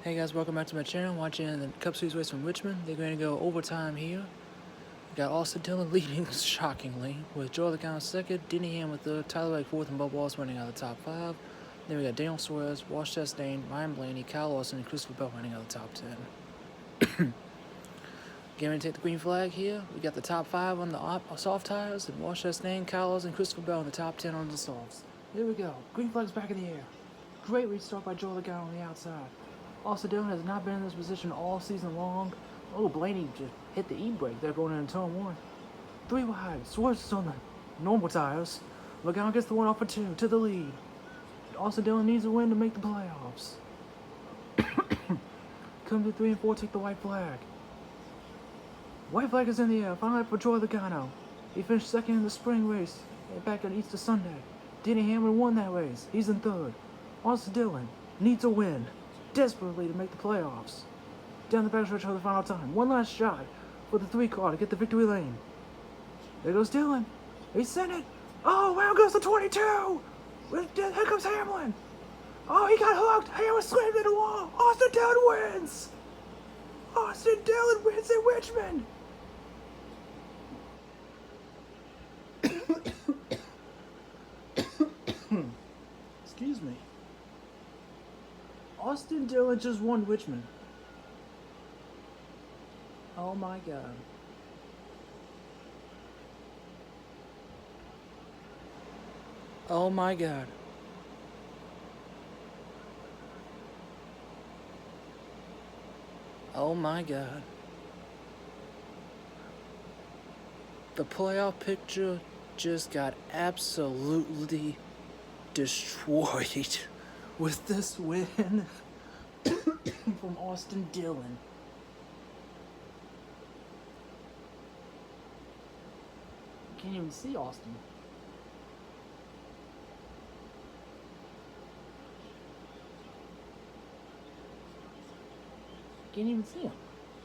Hey guys, welcome back to my channel. Watching the Cup Series race from Richmond. They're going to go overtime here. We got Austin Dillon leading shockingly with Joe Logano second, Denny Ham with third, Tyler Reddick fourth, and Bubba Wallace running out of the top five. Then we got Daniel Suarez, Wash Chastain, Ryan Blaney, Kyle Larson, and Christopher Bell running out of the top 10. Getting ready to take the green flag here. We got the top five on the soft tires, and Wash Chastain, Kyle Larson, and Christopher Bell in the top 10 on the softs. Here we go. Green flag's back in the air. Great restart by Joe Logano on the outside. Austin Dillon has not been in this position all season long. Oh, Blaney just hit the e-brake there going into turn one. 3 wide. Suarez is on the normal tires. Logano gets the one off for 2 to the lead. Austin Dillon needs a win to make the playoffs. Come to 3 and 4, take the white flag. White flag is in the air. Final lap for Joey Logano. He finished second in the spring race back on Easter Sunday. Denny Hamlin won that race. He's in third. Austin Dillon needs a win desperately to make the playoffs. Down the backstretch for the final time. One last shot for the 3 car to get the victory lane. There goes Dillon. He sent it. Oh, wow, goes the 22. Here comes Hamlin. Oh, he got hooked. Hamlin slammed into the wall. Austin Dillon wins. Austin Dillon wins in Richmond. Excuse me. Austin Dillon just won Richmond. Oh my god. Oh my god. Oh my god. The playoff picture just got absolutely destroyed with this win from Austin Dillon. Can't even see Austin. Can't even see him.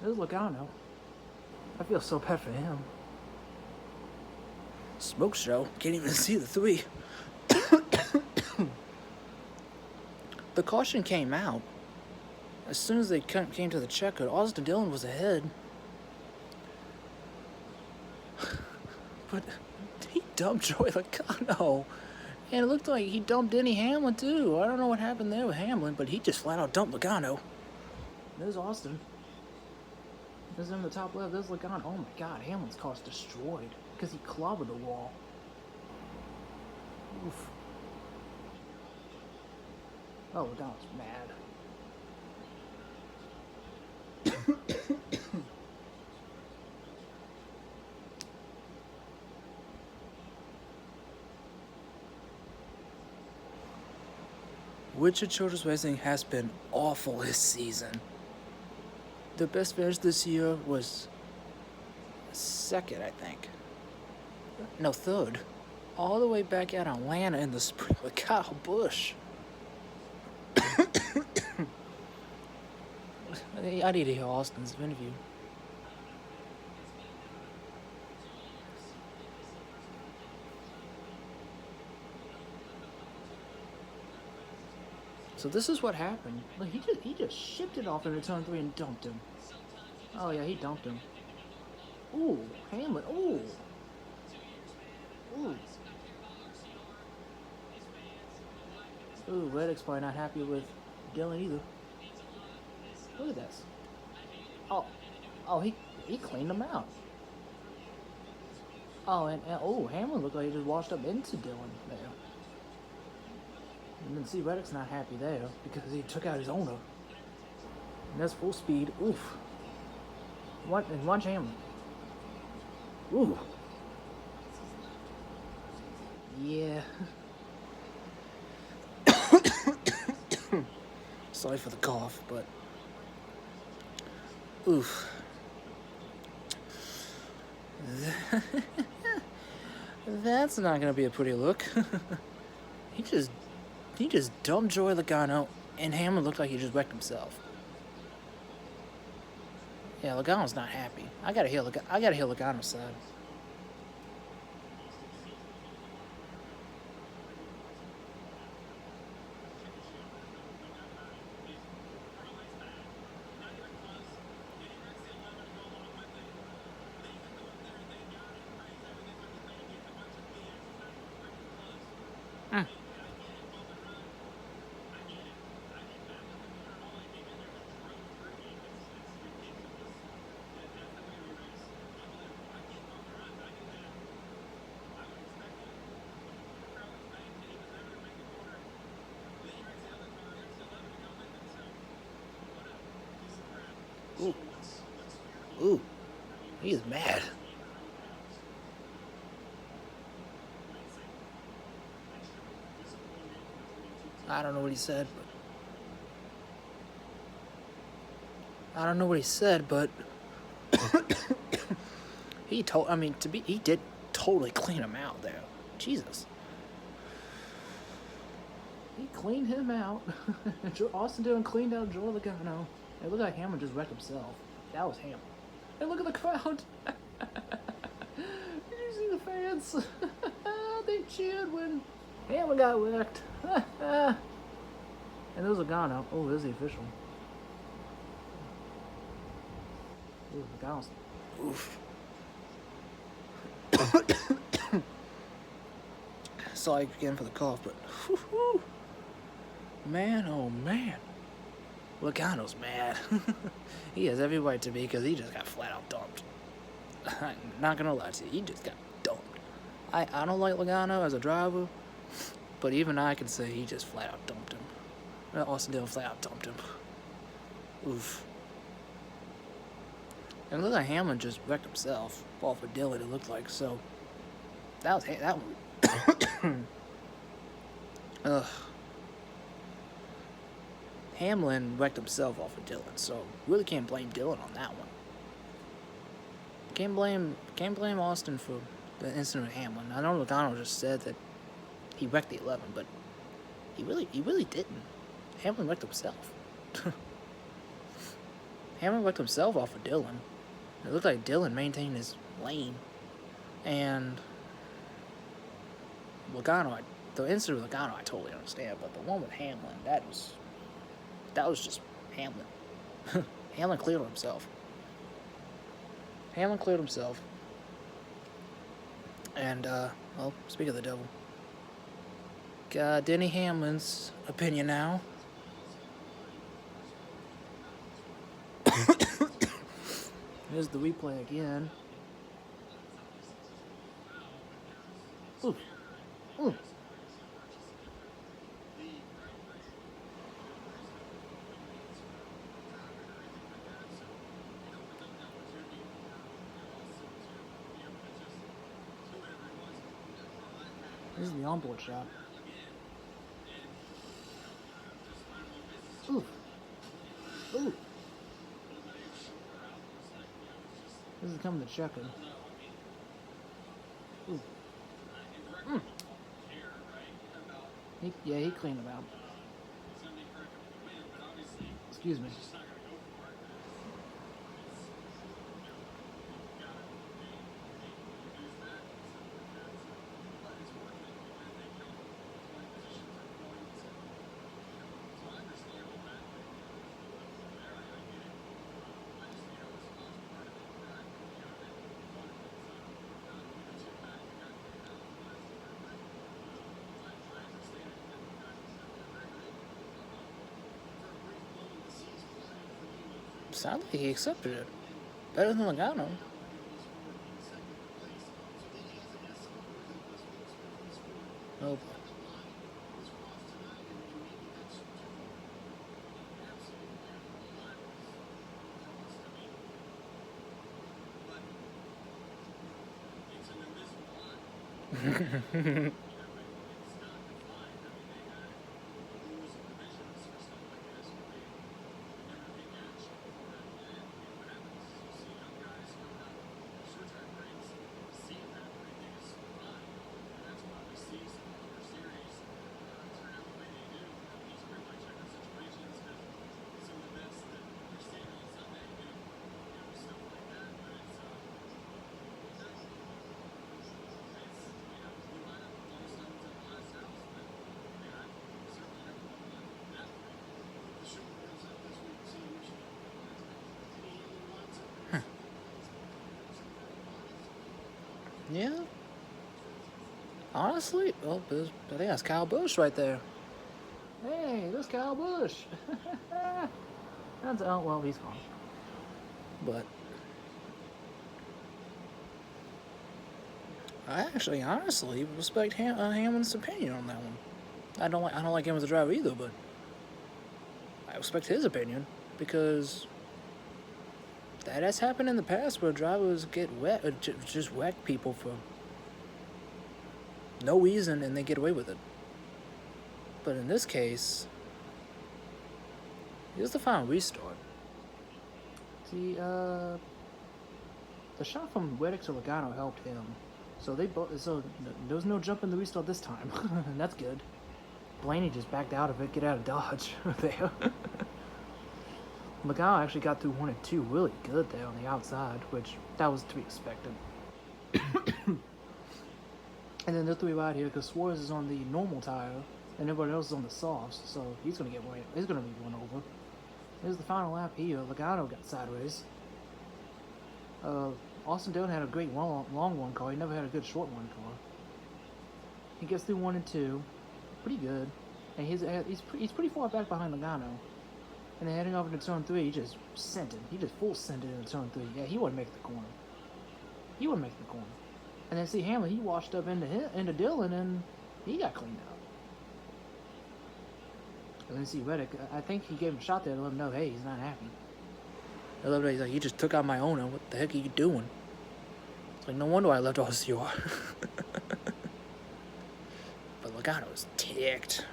There's Logano. I feel so bad for him. Smoke show. Can't even see the 3. The caution came out. As soon as they came to the checker, Austin Dillon was ahead. But he dumped Joey Logano. And it looked like he dumped Denny Hamlin too. I don't know what happened there with Hamlin, but he just flat out dumped Logano. There's Austin. There's in the top left. There's Logano. Oh my god, Hamlin's car's destroyed because he clobbered the wall. Oof. Oh, Logano's mad. Richard Childress Racing has been awful this season. The best finish this year was second, I think. No, third. All the way back at Atlanta in the spring with Kyle Busch. I need to hear Austin's interview. So this is what happened. Look, he just shipped it off into turn 3 and dumped him. Oh yeah, he dumped him. Ooh, Hamlin. Ooh. Ooh. Ooh, Reddick's probably not happy with Dillon either. Look at this. Oh, he cleaned him out. Oh, and oh, Hamlin looked like he just washed up into Dillon there. And then see, Reddick's not happy there because he took out his owner. And that's full speed. Oof. What? And watch Hamlin. Ooh. Yeah. Sorry for the cough, but oof. That's not gonna be a pretty look. He just dumped Joey Logano, and Hamlin looked like he just wrecked himself. Yeah, Logano's not happy. I gotta hear Logano's side. Ooh. Ooh. He is mad. I don't know what he said, but he did totally clean him out there. Jesus. He cleaned him out. Austin Dillon cleaned out Joe Logano. It looked like Hamlin just wrecked himself. That was Hamlin. And look at the crowd. Did you see the fans? They cheered when Hamlin got wrecked. And there was Logano. Oh, there's the official. Ooh, Logano's. Oof. Sorry again for the cough, but whew, man, oh man, Logano's mad. He has every right to be because he just got flat out dumped. I'm not gonna lie to you, he just got dumped. I don't like Logano as a driver, but even I can say he just flat out dumped him. Austin Dillon flat out dumped him. Oof. And it looked like Hamlin just wrecked himself off of Dillon, it looked like, so that was that one. Ugh. Hamlin wrecked himself off of Dillon, so really can't blame Dillon on that one. Can't blame Austin for the incident with Hamlin. I know Logano just said that he wrecked the 11, but he really didn't. Hamlin wrecked himself. Hamlin wrecked himself off of Dillon. It looked like Dillon maintained his lane, and Logano, the incident with Logano, I totally understand, but the one with Hamlin, that was just Hamlin. Hamlin cleared himself. And, well, speak of the devil. Got Denny Hamlin's opinion now. Here's the replay again. Ooh. Ooh. This is the onboard shot. Ooh. Ooh. This is coming to check him. Ooh. Mm. He cleaned him out. Excuse me. Sounded like he accepted it. Better than Logano. Oh boy. Yeah. Honestly, well, I think that's Kyle Busch right there. Hey, there's Kyle Busch. Oh, well, he's gone. But I actually, honestly, respect Hamlin's opinion on that one. I don't like him as a driver either, but I respect his opinion because that has happened in the past where drivers get wet, or just wreck people for no reason and they get away with it. But in this case, here's the final restart. See, the shot from Reddick to Logano helped him. So there was no jump in the restart this time. And that's good. Blaney just backed out of it, get out of Dodge there. Logano actually got through 1 and 2 really good there on the outside, which that was to be expected. And then the 3 right here, because Suarez is on the normal tire, and everybody else is on the softs, so he's gonna be run over. Here's the final lap here. Logano got sideways. Austin Dillon had a great long one car. He never had a good short one car. He gets through 1 and 2, pretty good, and he's pretty far back behind Logano. And then heading over to turn 3, he just sent it. He just full sent it into turn 3. Yeah, he wouldn't make the corner. And then see Hamlin, he washed up into Dillon, and he got cleaned out. And then see Reddick, I think he gave him a shot there to let him know, hey, he's not happy. I love that he's like, you just took out my owner. What the heck are you doing? It's like, no wonder I left OCR. But Logano was ticked.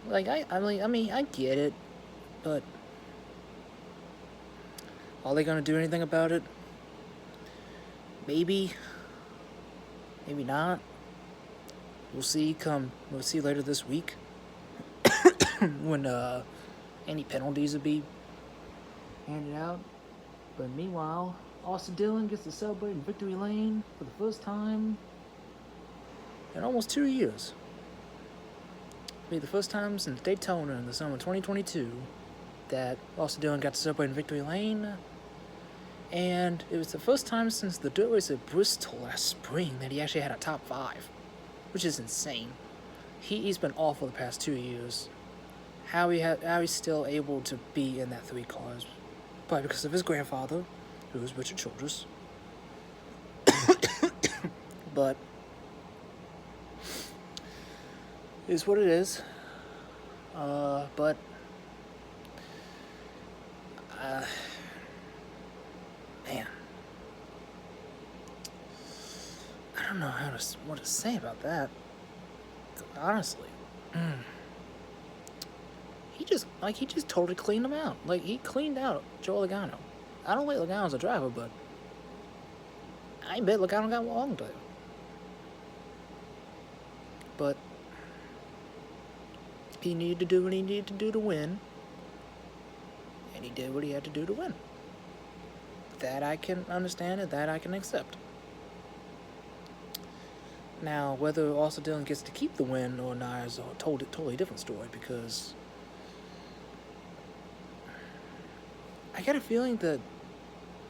Like, I mean, I get it, but are they gonna do anything about it? Maybe. Maybe not. We'll see later this week when any penalties will be handed out. But meanwhile, Austin Dillon gets to celebrate in victory lane for the first time in almost 2 years. It'll be the first time since Daytona in the summer of 2022 that Austin Dillon got to celebrate in victory lane. And it was the first time since the dirt race at Bristol last spring that he actually had a top 5, which is insane. He's been awful the past 2 years. How he's still able to be in that 3 cars, probably because of his grandfather, who was Richard Childress. But it is what it is. Man, I don't know what to say about that. Honestly, he just totally cleaned him out. Like, he cleaned out Joe Logano. I don't like Logano as a driver, but I bet Logano got wrong to him. But he needed to do what he needed to do to win, and he did what he had to do to win. That I can understand, and that I can accept. Now, whether Austin Dillon gets to keep the win or not is a totally different story, because I get a feeling that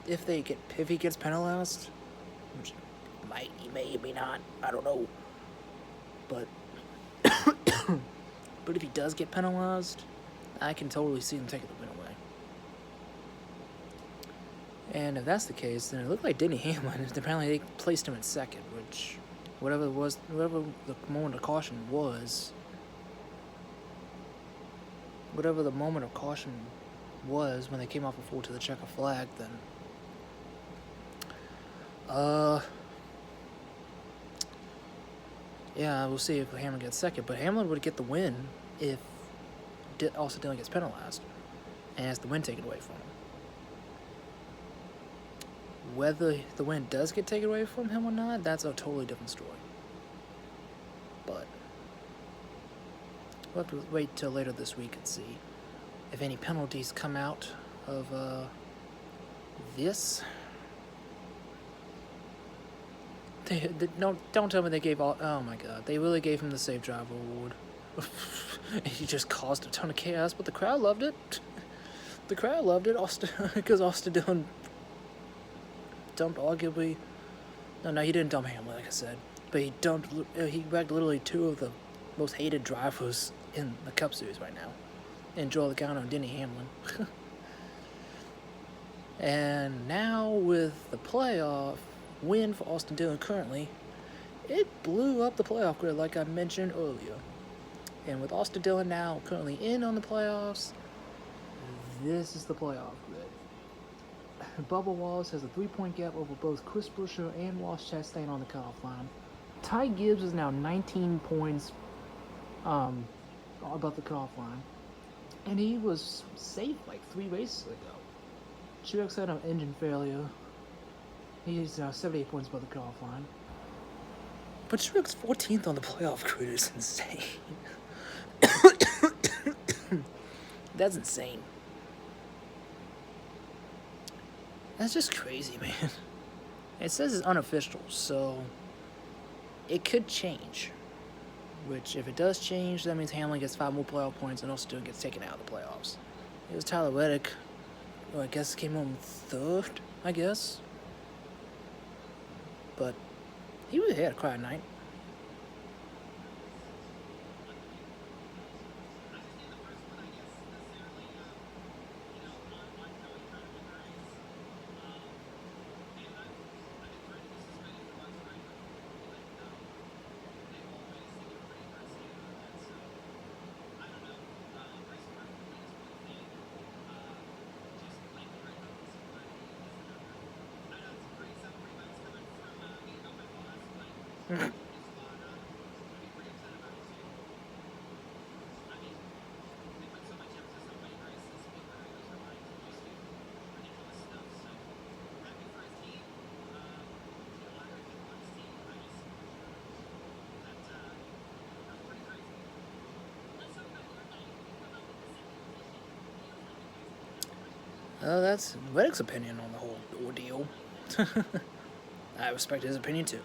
if he gets penalized, which he may not, I don't know, but but if he does get penalized, I can totally see him taking the win away. And if that's the case, then it looked like Denny Hamlin. Apparently, they placed him in second, which, whatever the moment of caution was, when they came off before to the checker flag, then yeah, we'll see if Hamlin gets second. But Hamlin would get the win if Austin Dillon gets penalized and has the win taken away from him. Whether the win does get taken away from him or not, that's a totally different story. But we'll have to wait till later this week and see if any penalties come out of this. Don't tell me they gave all. Oh my God, they really gave him the Safe Driver Award. He just caused a ton of chaos, but the crowd loved it. The crowd loved it, because Austin Dillon dumped arguably. No, he didn't dump Hamlin, like I said, but he wrecked literally 2 of the most hated drivers in the Cup Series right now, and Joe Logano and Denny Hamlin. And now with the playoff win for Austin Dillon currently, it blew up the playoff grid like I mentioned earlier. And with Austin Dillon now currently in on the playoffs, this is the playoff grid. Bubba Wallace has a 3-point gap over both Chris Buescher and Ross Chastain on the cutoff line. Ty Gibbs is now 19 points above the cutoff line. And he was safe like 3 races ago. Truex had an engine failure. He's now 78 points above the cutoff line. But Truex 14th on the playoff grid is insane. That's insane. That's just crazy, man. It says it's unofficial, so it could change. Which, if it does change, that means Hamlin gets 5 more playoff points and Austin Dillon gets taken out of the playoffs. It was Tyler Reddick, who I guess came home 3rd, I guess. But he had a quiet night. That's Reddick's opinion on the whole ordeal. I respect his opinion too.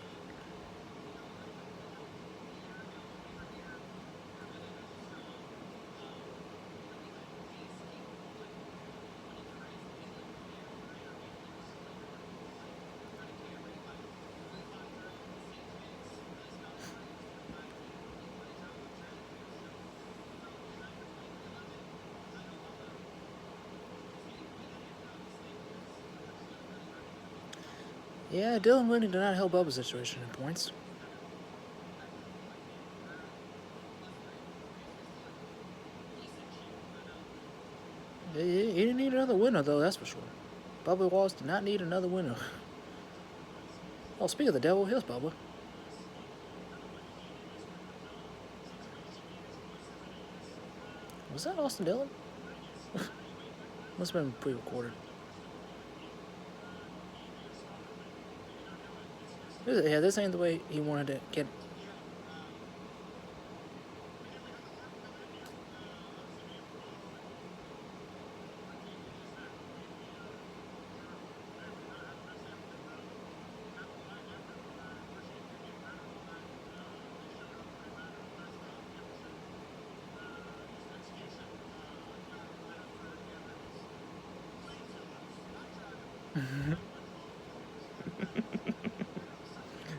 Yeah, Dillon winning did not help Bubba's situation in points. He didn't need another winner, though, that's for sure. Bubba Wallace did not need another winner. Oh, speaking of the devil, here's Bubba. Was that Austin Dillon? Must have been pre-recorded. Yeah, this ain't the way he wanted to get.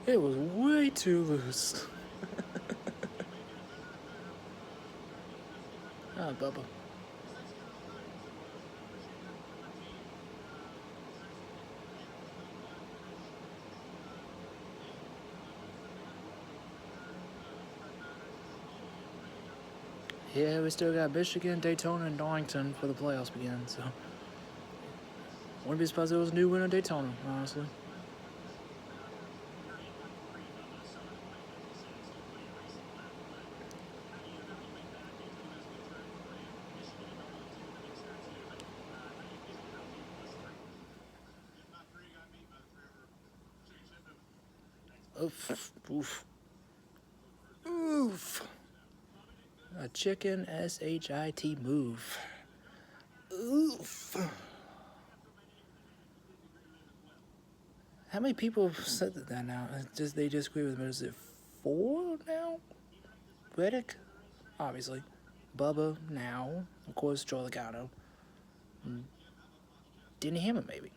It was way too loose. Ah, Bubba. Yeah, we still got Michigan, Daytona, and Darlington for the playoffs begin, so wouldn't be surprised if there was a new winner in Daytona, honestly. Oof. Oof. Oof. A chicken S-H-I-T move. Oof. How many people have said that now? They disagree with me. Is it 4 now? Reddick, obviously. Bubba now. Of course, Joe Logano. Denny Hamlin, maybe.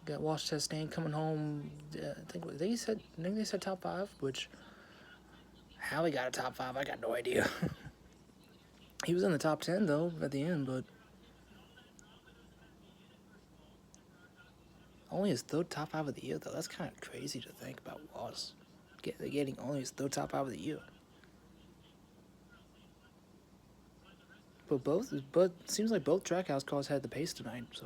Got Ross Chastain coming home. I think they said top 5, which how he got a top 5, I got no idea. He was in the top 10 though at the end, but only his 3rd top 5 of the year though. That's kind of crazy to think about Ross getting only his 3rd top 5 of the year. But seems like both Trackhouse cars had the pace tonight, so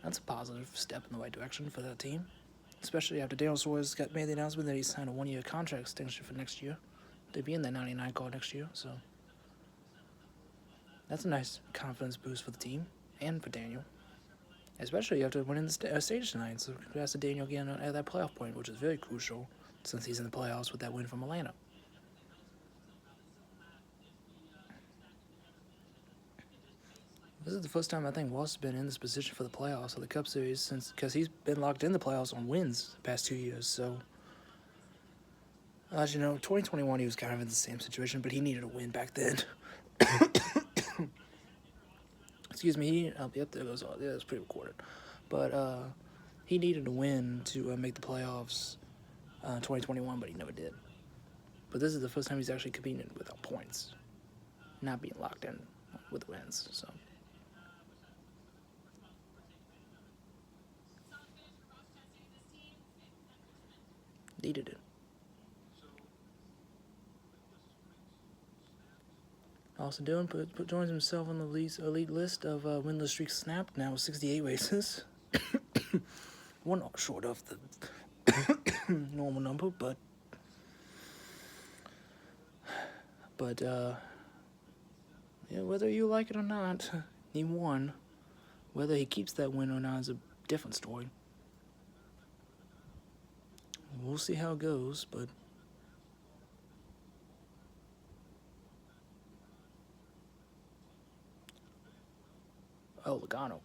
that's a positive step in the right direction for that team. Especially after Daniel Suarez made the announcement that he signed a 1-year contract extension for next year. They'll be in that 99 car next year, so that's a nice confidence boost for the team and for Daniel. Especially after winning the stage tonight. So congrats to Daniel again at that playoff point, which is very crucial since he's in the playoffs with that win from Atlanta. This is the first time I think Ross has been in this position for the playoffs of the Cup Series because he's been locked in the playoffs on wins the past 2 years. So, as you know, 2021 he was kind of in the same situation, but he needed a win back then. Excuse me. Yep, there goes. Yeah, it was pre-recorded, but he needed a win to make the playoffs 2021, but he never did. But this is the first time he's actually competing without points, not being locked in with wins. So. Needed it. Also Dillon joins himself on the elite list of winless streaks snapped, now with 68 races. One short of the normal number, but yeah, whether you like it or not, he won. Whether he keeps that win or not is a different story. We'll see how it goes, but oh, Logano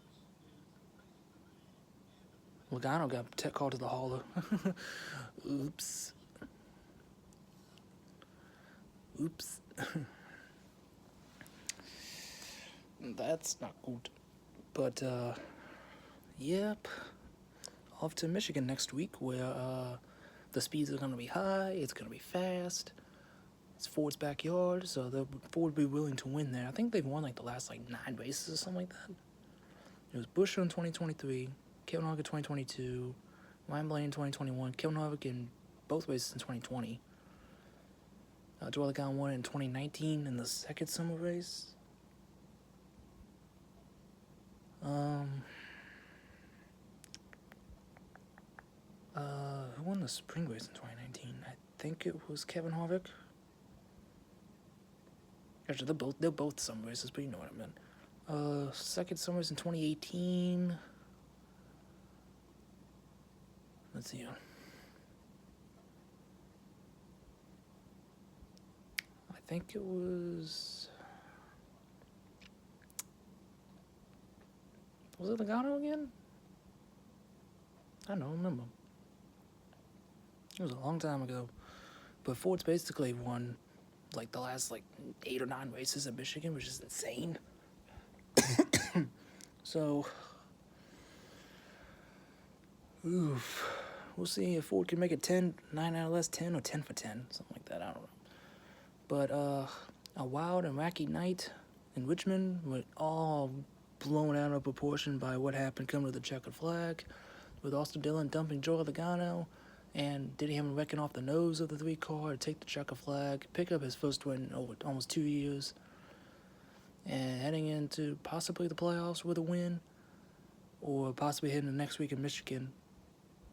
got called to the hauler. Oops. That's not good. But yep. Off to Michigan next week, where the speeds are going to be high, it's going to be fast. It's Ford's backyard, so Ford will be willing to win there. I think they've won like the last 9 races or something like that. It was Buescher in 2023, Kevin Harvick in 2022, Ryan Blaney in 2021, Kevin Harvick in both races in 2020. Joel Logano won in 2019 in the second summer race. Who won the spring race in 2019? I think it was Kevin Harvick. Actually, they're both summer races, but you know what I meant. Second summer race in 2018. Let's see. I think it was. Was it Logano again? I don't remember. It was a long time ago. But Ford's basically won the last 8 or 9 races at Michigan, which is insane. So, oof. We'll see if Ford can make it 9 out of last 10 or 10 for 10, something like that. I don't know. But a wild and wacky night in Richmond, with all blown out of proportion by what happened coming to the checkered flag, with Austin Dillon dumping Joey Logano and Denny Hamlin wrecking off the nose of the 3 car to take the checkered flag, pick up his first win in over almost 2 years, and heading into possibly the playoffs with a win, or possibly heading the next week in Michigan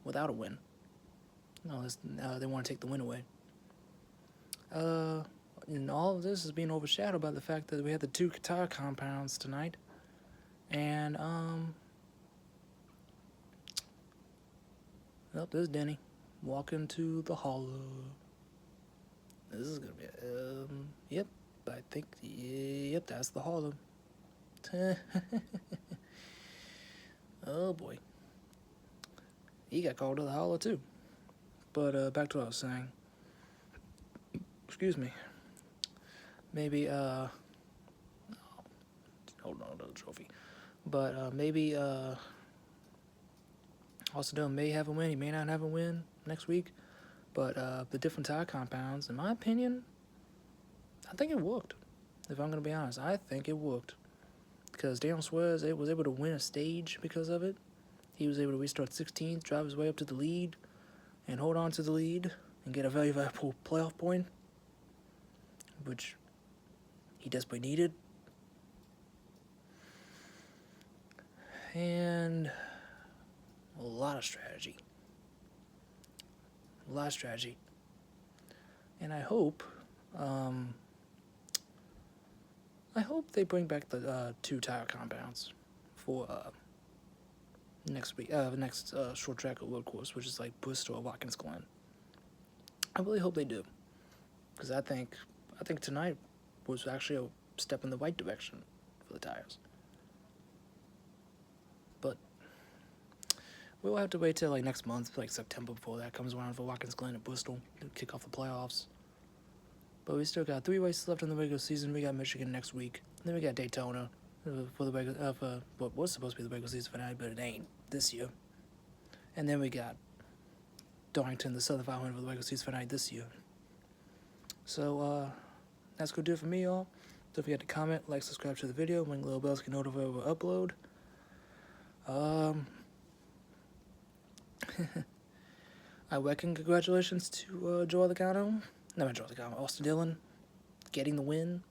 without a win. No, they want to take the win away. And all of this is being overshadowed by the fact that we had the 2 tire compounds tonight, and there's Denny walking to the hollow. This is gonna be yep. I think yep, that's the hollow. Oh boy, he got called to the hollow too. But back to what I was saying. Excuse me. Maybe hold on to the trophy. But maybe Austin Dillon may have a win. He may not have a win next week. But the different tire compounds, in my opinion, I think it worked. If I'm going to be honest, I think it worked. Because Daniel Suarez was able to win a stage because of it. He was able to restart 16th, drive his way up to the lead, and hold on to the lead, and get a very valuable playoff point, which he desperately needed and a lot of strategy. A lot of strategy. And I hope they bring back the 2 tire compounds for next week. Next short track road course, which is like Bristol or Watkins Glen. I really hope they do, because I think tonight was actually a step in the right direction for the tires. But we'll have to wait till like next month, like September, before that comes around for Watkins Glen and Bristol to kick off the playoffs. But we still got 3 races left in the regular season. We got Michigan next week. Then we got Daytona for the regular for what was supposed to be the regular season finale, but it ain't this year. And then we got Darlington, the Southern 500 for the regular season finale this year. So that's gonna do it for me, y'all. Don't forget to comment, like, subscribe to the video, ring the little bells, get notified when we upload. I reckon congratulations to Joe Logano. No, not Joe Logano, Austin Dillon, getting the win,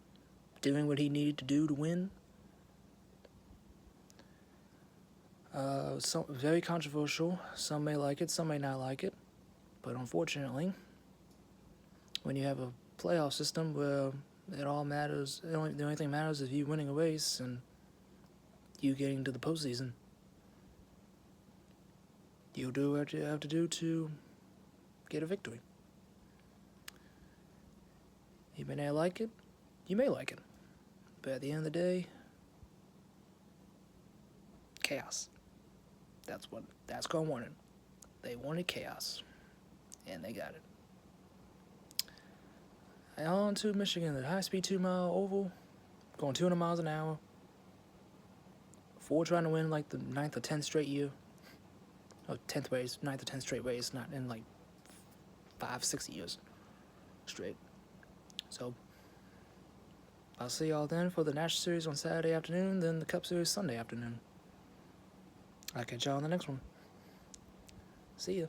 doing what he needed to do to win. Very controversial. Some may like it, some may not like it. But unfortunately, when you have a playoff system where it all matters, the only thing matters is you winning a race and you getting to the postseason. You do what you have to do to get a victory. You may not like it, you may like it, but at the end of the day, chaos. That's what NASCAR wanted. They wanted chaos, and they got it. And on to Michigan, the high-speed 2-mile oval, going 200 miles an hour. Ford trying to win like the 9th or 10th straight year. Oh, 10th race, 9th or 10th straight race, not in like 5-6 years straight. So, I'll see y'all then for the National Series on Saturday afternoon, then the Cup Series Sunday afternoon. I'll catch y'all on the next one. See ya.